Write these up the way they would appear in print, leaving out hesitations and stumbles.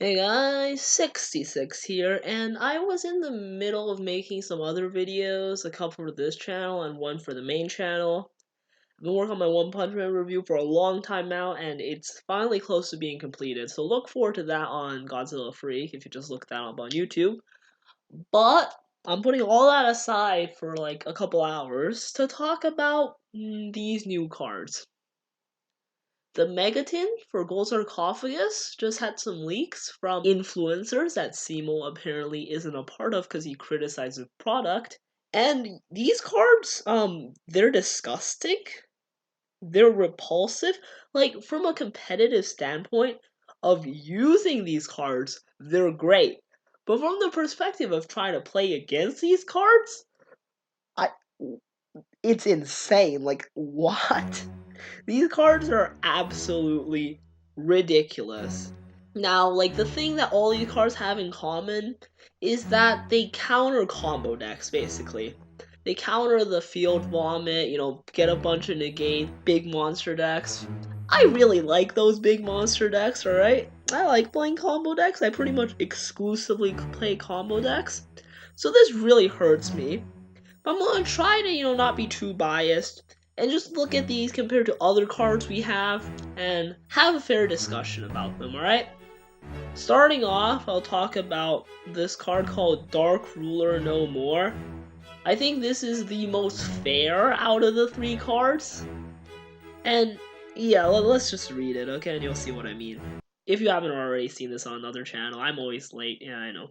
Hey guys, 66 here, and I was in the middle of making some other videos, a couple for this channel and one for the main channel. I've been working on my One Punch Man review for a long time now, and it's finally close to being completed, so look forward to that on Godzilla Freak if you just look that up on YouTube. But I'm putting all that aside for like a couple hours to talk about these new cards. The megatin for Gold Sarcophagus just had some leaks from influencers that Simo apparently isn't a part of because he criticized the product. And these cards, they're disgusting. They're repulsive. Like, from a competitive standpoint of using these cards, they're great. But from the perspective of trying to play against these cards, I it's insane. Like, what? These cards are absolutely ridiculous. Now, like, the thing that all these cards have in common is that they counter combo decks, basically. They counter the field vomit, get a bunch of negate, big monster decks. I really like those big monster decks, alright? I like playing combo decks. I pretty much exclusively play combo decks. So this really hurts me. But I'm gonna try to, not be too biased and just look at these compared to other cards we have and have a fair discussion about them, alright? Starting off, I'll talk about this card called Dark Ruler No More. I think this is the most fair out of the three cards. And yeah, let's just read it, okay? And you'll see what I mean. If you haven't already seen this on another channel, I'm always late, yeah, I know.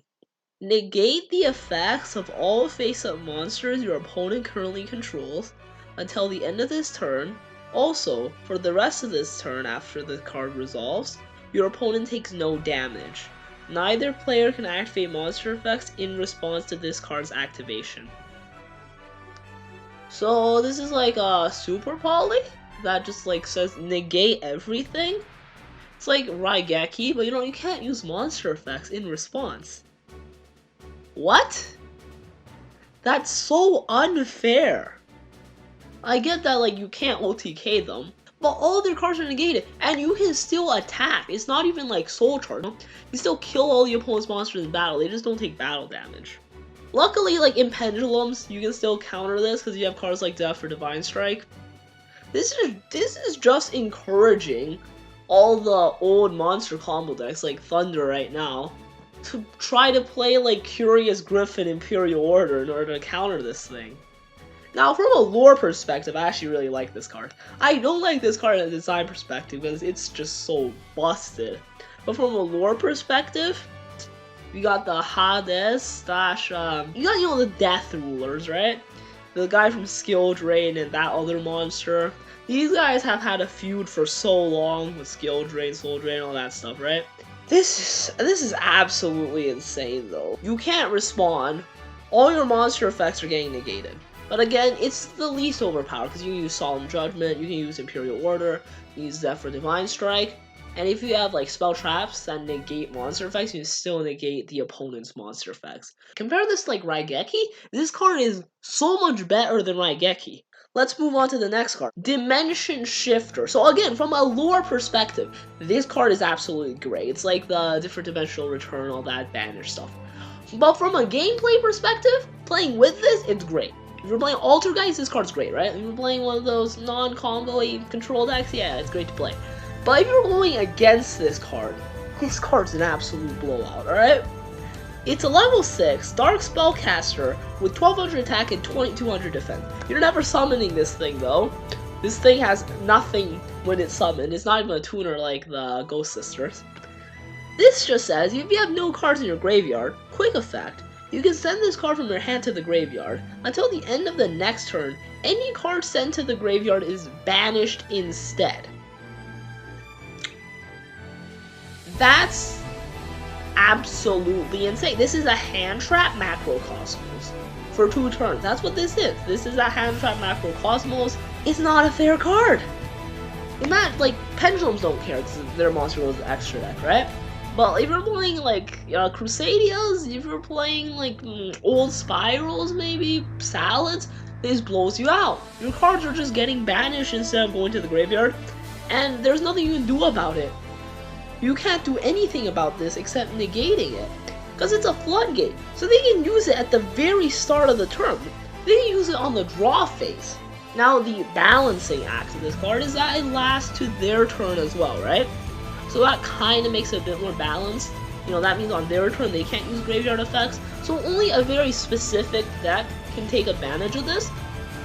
Negate the effects of all face-up monsters your opponent currently controls until the end of this turn. Also, for the rest of this turn after the card resolves, your opponent takes no damage. Neither player can activate monster effects in response to this card's activation. So this is like a super poly that just like says negate everything. It's like Raigeki, but you can't use monster effects in response. What? That's so unfair. I get that, like, you can't OTK them, but all their cards are negated, and you can still attack. It's not even like Soul Charge. You still kill all the opponent's monsters in battle, they just don't take battle damage. Luckily, like, in Pendulums, you can still counter this because you have cards like Death or Divine Strike. This is just encouraging all the old monster combo decks, like Thunder right now, to try to play like Curious Griffin Imperial Order in order to counter this thing. Now, from a lore perspective, I actually really like this card. I don't like this card in a design perspective because it's just so busted. But from a lore perspective, you got the Hades you got, the Death Rulers, right? The guy from Skill Drain and that other monster. These guys have had a feud for so long with Skill Drain, Soul Drain, all that stuff, right? This is absolutely insane, though. You can't respond. All your monster effects are getting negated. But again, it's the least overpowered, because you can use Solemn Judgment, you can use Imperial Order, you can use Death for Divine Strike, and if you have like spell traps that negate monster effects, you can still negate the opponent's monster effects. Compare this to like Raigeki, this card is so much better than Raigeki. Let's move on to the next card. Dimension Shifter. So again, from a lore perspective, this card is absolutely great. It's like the different dimensional return, all that banish stuff. But from a gameplay perspective, playing with this, it's great. If you're playing Alter Guys, this card's great, right? If you're playing one of those non-combo control decks, yeah, it's great to play. But if you're going against this card's an absolute blowout, alright? It's a level 6 Dark Spellcaster with 1200 attack and 2200 defense. You're never summoning this thing, though. This thing has nothing when it's summoned. It's not even a tuner like the Ghost Sisters. This just says, if you have no cards in your graveyard, quick effect, you can send this card from your hand to the graveyard. Until the end of the next turn, any card sent to the graveyard is banished instead. That's absolutely insane. This is a hand trap Macrocosmos for 2 turns. That's what this is. This is a hand trap Macrocosmos. It's not a fair card. Imagine, like, Pendulums don't care because their monster goes extra deck, right? But if you're playing like Crusadias, if you're playing like old Spirals, maybe Salads, this blows you out. Your cards are just getting banished instead of going to the graveyard, and there's nothing you can do about it. you can't do anything about this except negating it. Because it's a floodgate, so they can use it at the very start of the turn. They can use it on the draw phase. Now the balancing act of this card is that it lasts to their turn as well, right? So that kind of makes it a bit more balanced. You know, that means on their turn they can't use graveyard effects, so only a very specific deck can take advantage of this.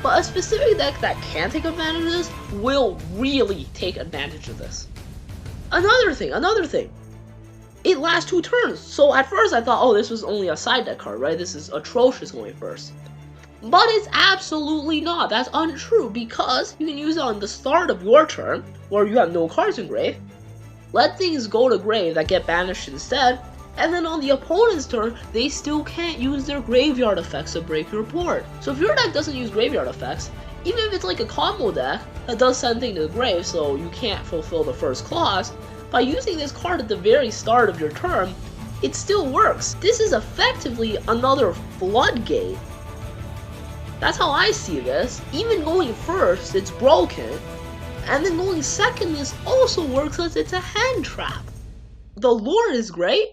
But a specific deck that can take advantage of this will really take advantage of this. Another thing. It lasts 2 turns, so at first I thought, oh, this was only a side deck card, right? This is atrocious going first. But it's absolutely not. That's untrue, because you can use it on the start of your turn, where you have no cards in grave, let things go to grave that get banished instead, and then on the opponent's turn, they still can't use their graveyard effects to break your board. So if your deck doesn't use graveyard effects, even if it's like a combo deck that does send things to the grave so you can't fulfill the first clause, by using this card at the very start of your turn, it still works. This is effectively another floodgate. That's how I see this. Even going first, it's broken. And then going second, this also works as it's a hand trap. The lore is great,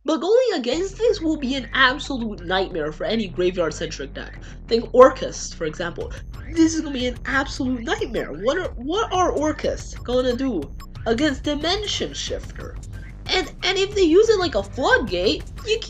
but going against this will be an absolute nightmare for any graveyard-centric deck. Think Orcust, for example. This is going to be an absolute nightmare. What are Orcust going to do against Dimension Shifter? And if they use it like a floodgate,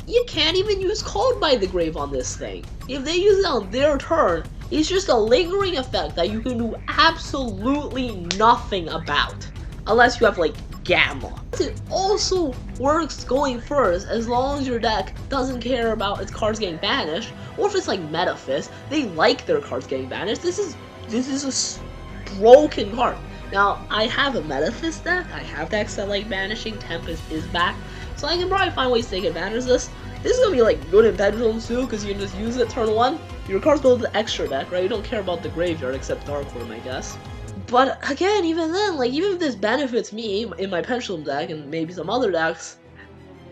you can't even use Called by the Grave on this thing. If they use it on their turn, it's just a lingering effect that you can do absolutely nothing about. Unless you have like Gamma. It also works going first as long as your deck doesn't care about its cards getting banished, or if it's like Metaphys, they like their cards getting banished. This is a broken card. Now, I have a Metaphys deck, I have decks that like banishing, Tempest is back, so I can probably find ways to take advantage of this. This is gonna be like good in Pendulums too, because you can just use it turn 1, your cards build the extra deck, right? You don't care about the graveyard except Darkworm, I guess. But again, even then, like even if this benefits me in my Pendulum deck and maybe some other decks,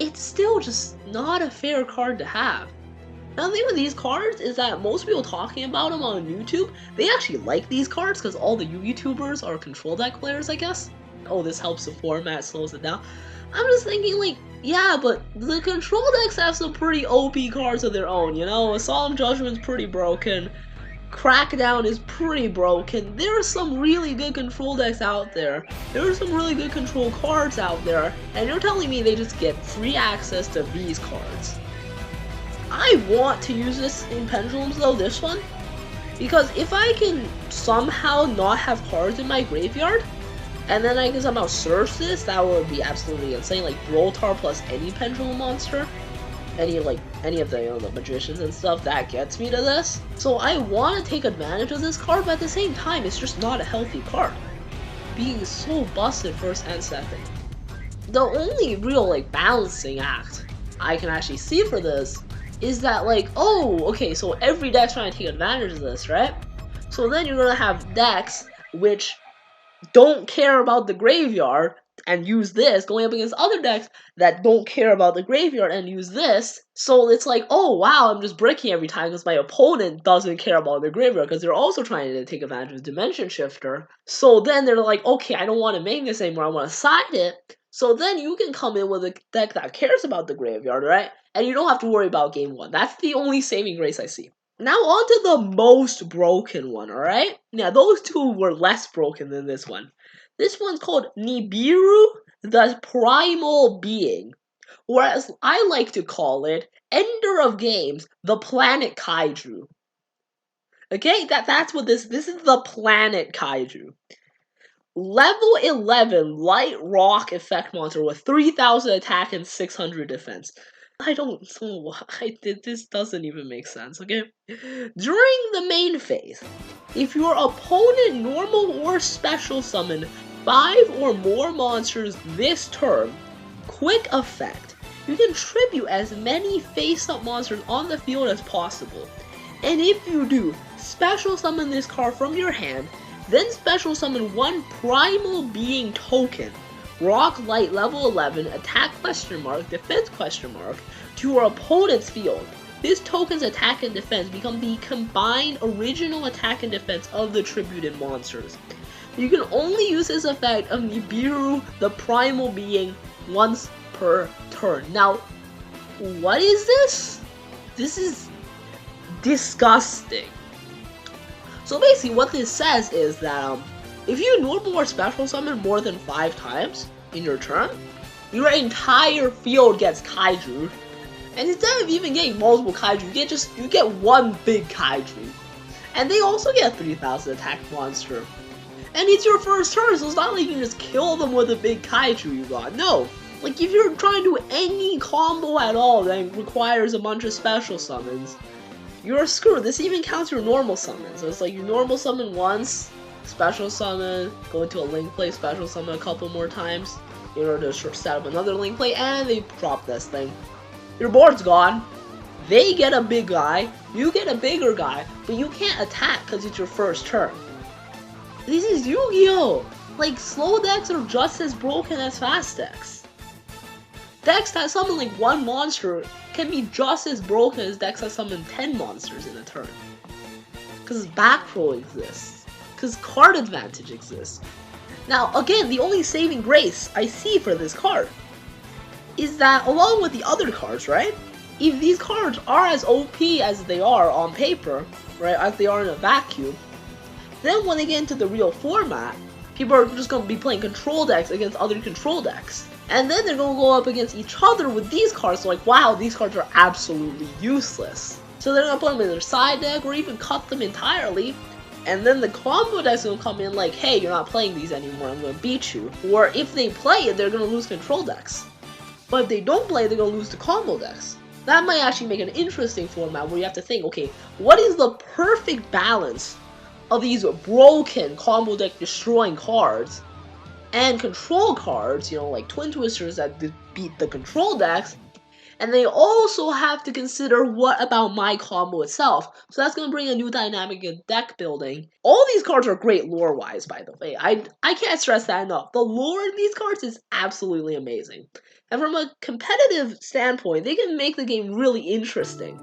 it's still just not a fair card to have. Now the thing with these cards is that most people talking about them on YouTube, they actually like these cards because all the YouTubers are control deck players, I guess. Oh, this helps the format, slows it down. I'm just thinking like, yeah, but the control decks have some pretty OP cards of their own, you know? Solemn Judgment's pretty broken. Crackdown is pretty broken. There are some really good control decks out there. There are some really good control cards out there. And you're telling me they just get free access to these cards. I want to use this in Pendulums though, this one. Because if I can somehow not have cards in my graveyard, and then I can somehow search this, that would be absolutely insane. Like Brotar plus any Pendulum monster. Any of the, you know, the magicians and stuff, that gets me to this. So I want to take advantage of this card, but at the same time, it's just not a healthy card. Being so busted first and second. The only real, like, balancing act I can actually see for this is that, like, oh, okay, so every deck's trying to take advantage of this, right? So then you're gonna have decks which don't care about the graveyard and use this, going up against other decks that don't care about the graveyard and use this. So it's like, oh wow, I'm just breaking every time because my opponent doesn't care about their graveyard because they're also trying to take advantage of Dimension Shifter. So then they're like, okay, I don't want to make this anymore, I want to side it. So then you can come in with a deck that cares about the graveyard, right? And you don't have to worry about game 1. That's the only saving grace I see. Now on to the most broken one, alright? Now those two were less broken than this one. This one's called Nibiru, the Primal Being. Or as I like to call it, Ender of Games, the Planet Kaiju. Okay, that's what this is the Planet Kaiju. Level 11 light rock effect monster with 3000 attack and 600 defense. I don't know why this doesn't even make sense, okay? During the main phase, if your opponent normal or special summon 5 or more monsters this turn, quick effect, you can tribute as many face-up monsters on the field as possible. And if you do, special summon this card from your hand, then special summon one Primal Being token, Rock Light level 11, attack question mark, defense question mark, to your opponent's field. This token's attack and defense become the combined original attack and defense of the tributed monsters. You can only use this effect of Nibiru, the Primal Being, once per turn. Now, what is this? This is disgusting. So basically what this says is that if you normal or special summon more than 5 times in your turn, your entire field gets kaiju. And instead of even getting multiple kaiju, you get one big kaiju. And they also get 3000 attack monster. And it's your first turn, so it's not like you can just kill them with a big kaiju you got. No. Like, if you're trying to do any combo at all that requires a bunch of special summons, you're screwed. This even counts your normal summons. So it's like you normal summon once, special summon, go into a link play, special summon a couple more times in order to set up another link play, and they drop this thing. Your board's gone. They get a big guy, you get a bigger guy, but you can't attack because it's your first turn. This is Yu-Gi-Oh! Like, slow decks are just as broken as fast decks. Decks that summon like one monster can be just as broken as decks that summon 10 monsters in a turn. Because back row exists. Because card advantage exists. Now, again, the only saving grace I see for this card is that along with the other cards, right? If these cards are as OP as they are on paper, right, as they are in a vacuum, then when they get into the real format, people are just going to be playing control decks against other control decks. And then they're going to go up against each other with these cards, so like, wow, these cards are absolutely useless. So they're going to put them in their side deck or even cut them entirely. And then the combo deck's going to come in like, hey, you're not playing these anymore, I'm going to beat you. Or if they play it, they're going to lose control decks. But if they don't play, they're going to lose the combo decks. That might actually make an interesting format where you have to think, okay, what is the perfect balance of these broken combo deck destroying cards and control cards, you know, like Twin Twisters that beat the control decks, and they also have to consider what about my combo itself. So that's going to bring a new dynamic in deck building. All these cards are great lore-wise, by the way. I can't stress that enough. The lore in these cards is absolutely amazing. And from a competitive standpoint, they can make the game really interesting.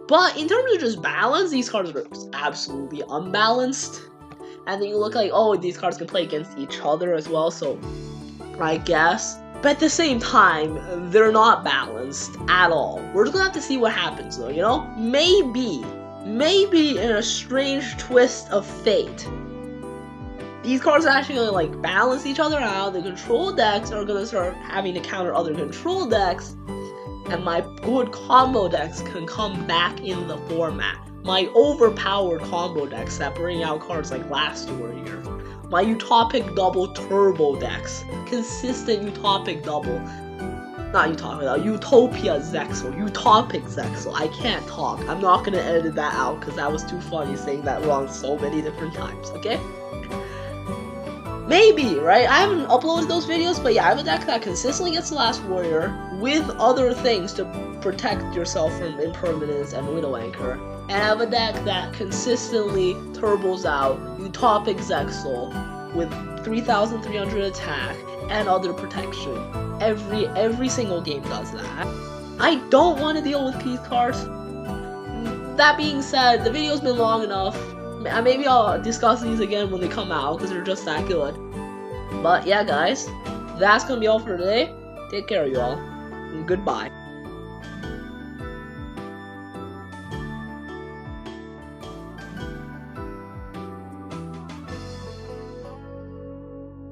But in terms of just balance, these cards are absolutely unbalanced. And then you look like, oh, these cards can play against each other as well, so I guess. But at the same time, they're not balanced at all. We're just gonna have to see what happens though, you know? Maybe in a strange twist of fate, these cards are actually gonna like balance each other out. The control decks are gonna start having to counter other control decks, and my good combo decks can come back in the format. My overpowered combo decks that bring out cards like Last Warrior. My Utopic Double Turbo decks. Consistent Utopic Double. Not Utopic Double, Utopia Zexal. Utopic Zexal. I can't talk. I'm not gonna edit that out because that was too funny saying that wrong so many different times, okay? Maybe, right? I haven't uploaded those videos, but yeah, I have a deck that consistently gets the Last Warrior with other things to protect yourself from Impermanence and Widow Anchor. And I have a deck that consistently turbos out Utopic Zexal with 3,300 attack and other protection. Every single game does that. I don't want to deal with P cards. That being said, the video's been long enough. Maybe I'll discuss these again when they come out because they're just that good. But yeah, guys, that's gonna be all for today. Take care, y'all, and goodbye.